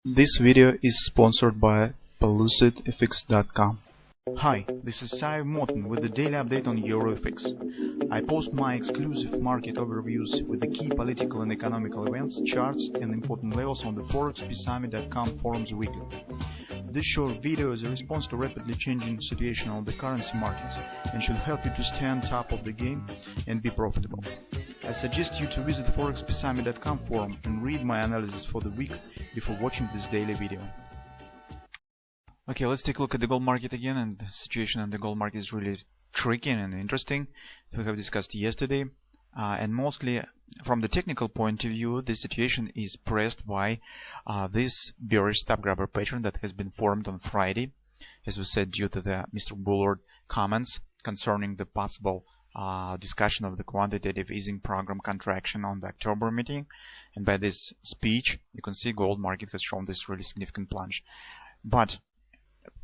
This video is sponsored by PelucidFX.com. Hi, this is Sive Morten with the daily update on EuroFX. I post my exclusive market overviews with the key political and economical events, charts and important levels on the ForexPeaceArmy.com forums weekly. This short video is a response to rapidly changing situation on the currency markets and should help you to stay on top of the game and be profitable. I suggest you to visit ForexPeaceArmy.com forum and read my analysis for the week before watching this daily video. Okay, let's take a look at the gold market again, and the situation on the gold market is really tricky and interesting. We have discussed yesterday, and mostly from the technical point of view, the situation is pressed by this bearish stop grabber pattern that has been formed on Friday, as we said, due to the Mr. Bullard comments concerning the possible discussion of the quantitative easing program contraction on the October meeting. And by this speech, you can see gold market has shown this really significant plunge. But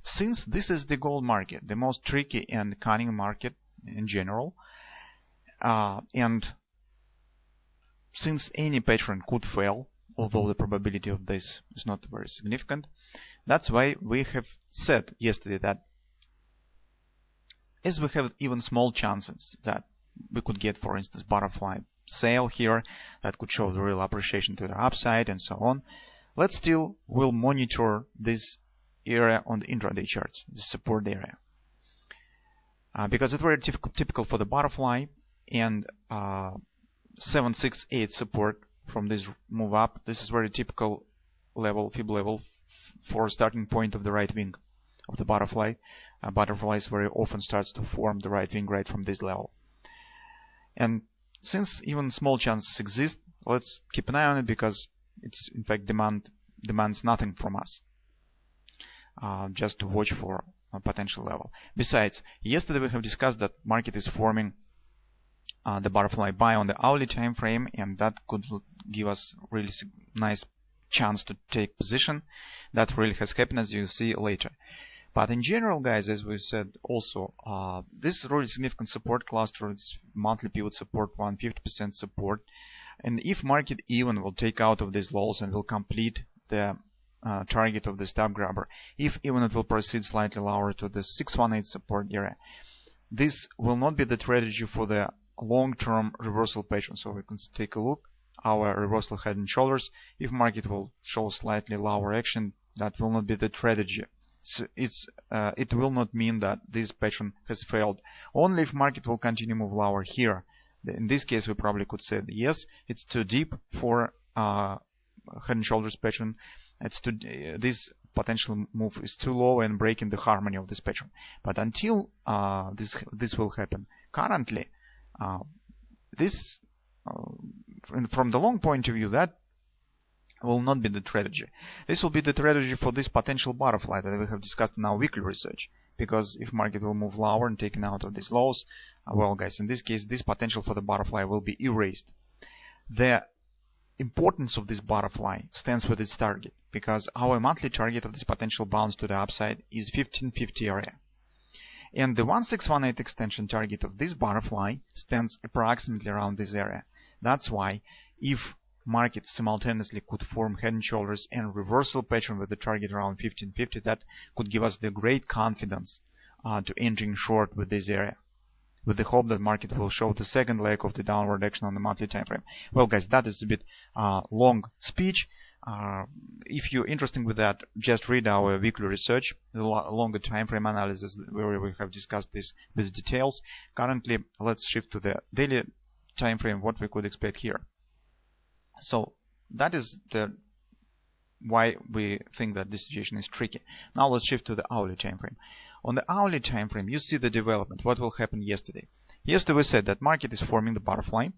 since this is the gold market, the most tricky and cunning market in general, and since any pattern could fail, although the probability of this is not very significant, that's why we have said yesterday that as we have even small chances that we could get, for instance, butterfly sale here that could show the real appreciation to the upside and so on, let's still will monitor this area on the intraday charts, the support area, because it's very typical for the butterfly, and 768 support from this move up. This is very typical level, fib level for starting point of the right wing of the butterfly. Butterflies very often starts to form the right wing right from this level. And since even small chances exist, let's keep an eye on it, because it's in fact demands nothing from us. Just to watch for a potential level. Besides, yesterday we have discussed that market is forming the butterfly buy on the hourly time frame, and that could give us really nice chance to take position. That really has happened, as you see later. But in general, guys, as we said also, this is really significant support cluster. It's monthly pivot support, 150% support, and if market even will take out of these lows and will complete the target of the stop grabber, if even it will proceed slightly lower to the 618 support area, this will not be the strategy for the long-term reversal pattern. So we can take a look our reversal head and shoulders. If market will show slightly lower action, that will not be the strategy. So it will not mean that this pattern has failed. Only if market will continue move lower here. In this case, we probably could say that yes, it's too deep for head and shoulders pattern. This potential move is too low and breaking the harmony of this pattern. But until this will happen, currently, from the long point of view, that will not be the strategy. This will be the strategy for this potential butterfly that we have discussed in our weekly research. Because if market will move lower and taken out of these lows, well, guys, in this case, this potential for the butterfly will be erased. The importance of this butterfly stands with its target, because our monthly target of this potential bounce to the upside is 1550 area, and the 1618 extension target of this butterfly stands approximately around this area. That's why if market simultaneously could form head and shoulders and reversal pattern with the target around 1550, that could give us the great confidence to entering short with this area, with the hope that market will show the second leg of the downward action on the monthly time frame. Well, guys, that is a bit long speech. If you're interested with that, just read our weekly research, the longer time frame analysis, where we have discussed this with details. Currently, let's shift to the daily time frame, what we could expect here. So that is why we think that this situation is tricky. Now let's shift to the hourly time frame. On the hourly time frame, you see the development. What will happen yesterday? Yesterday we said that market is forming the butterfly,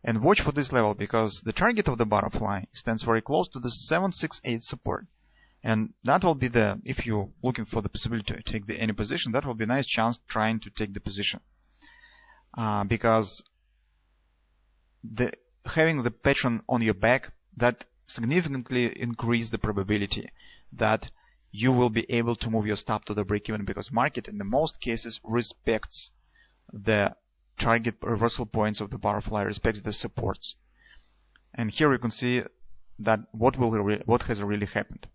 and watch for this level, because the target of the butterfly stands very close to the 768 support, and that will be the, if you're looking for the possibility to take any position, that will be a nice chance trying to take the position, because having the pattern on your back, that significantly increase the probability that you will be able to move your stop to the break-even, because market in the most cases respects the target reversal points of the butterfly, respects the supports. And here you can see that what has really happened.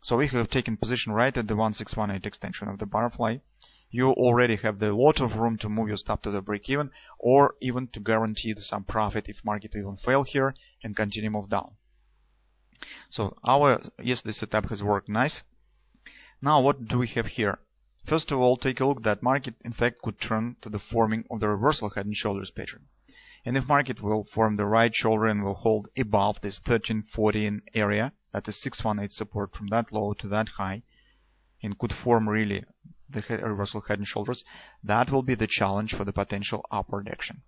So if you have taken position right at the 1618 extension of the butterfly, you already have a lot of room to move your stop to the break-even, or even to guarantee some profit if market even fail here and continue move down. So the setup has worked nice. Now what do we have here? First of all, take a look that market in fact could turn to the forming of the reversal head and shoulders pattern. And if market will form the right shoulder and will hold above this 1340 area, that is 618 support from that low to that high, and could form really the reversal head and shoulders, that will be the challenge for the potential upward action.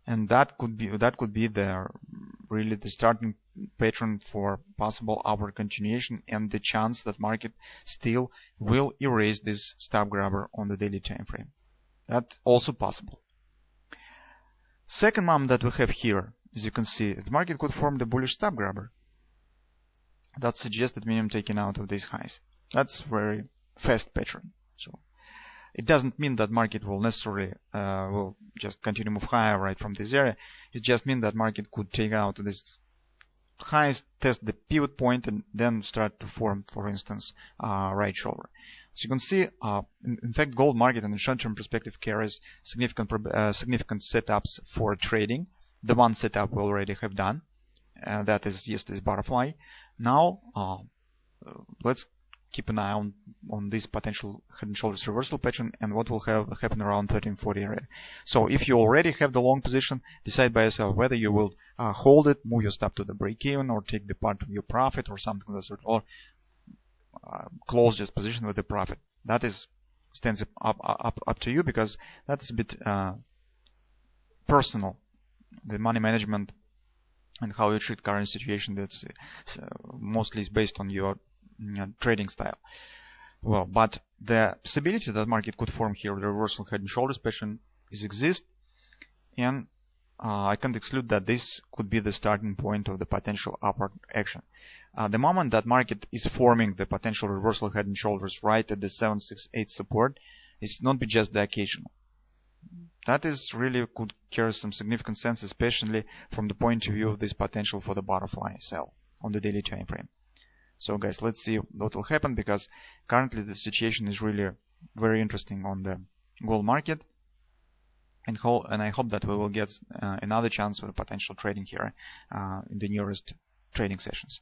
And that could be really the starting pattern for possible upward continuation, and the chance that market still will erase this stop grabber on the daily time frame. That's also possible. Second moment that we have here, as you can see, the market could form the bullish stop grabber. That suggested minimum taken out of these highs. That's very fast pattern. So it doesn't mean that market will necessarily will just continue move higher right from this area. It just means that market could take out this highs, test the pivot point, and then start to form, for instance, right shoulder. So you can see, in fact, gold market in the short-term perspective carries significant setups for trading. The one setup we already have done, that is yesterday's butterfly. Now, let's keep an eye on this potential head and shoulders reversal pattern and what will happen around 1340 area. So if you already have the long position, decide by yourself whether you will hold it, move your stop to the break even, or take the part of your profit or something of that sort, or close this position with the profit. That stands up to you, because that's a bit personal. The money management and how you treat current situation, that's mostly is based on your trading style. Well, but the possibility that market could form here the reversal head and shoulders pattern exists, and I can't exclude that this could be the starting point of the potential upward action. The moment that market is forming the potential reversal head and shoulders right at the 768 support, it's not just the occasional. That is really could carry some significant sense, especially from the point of view of this potential for the butterfly sell on the daily time frame. So guys, let's see what will happen, because currently the situation is really very interesting on the gold market, and I hope that we will get another chance for the potential trading here in the nearest trading sessions.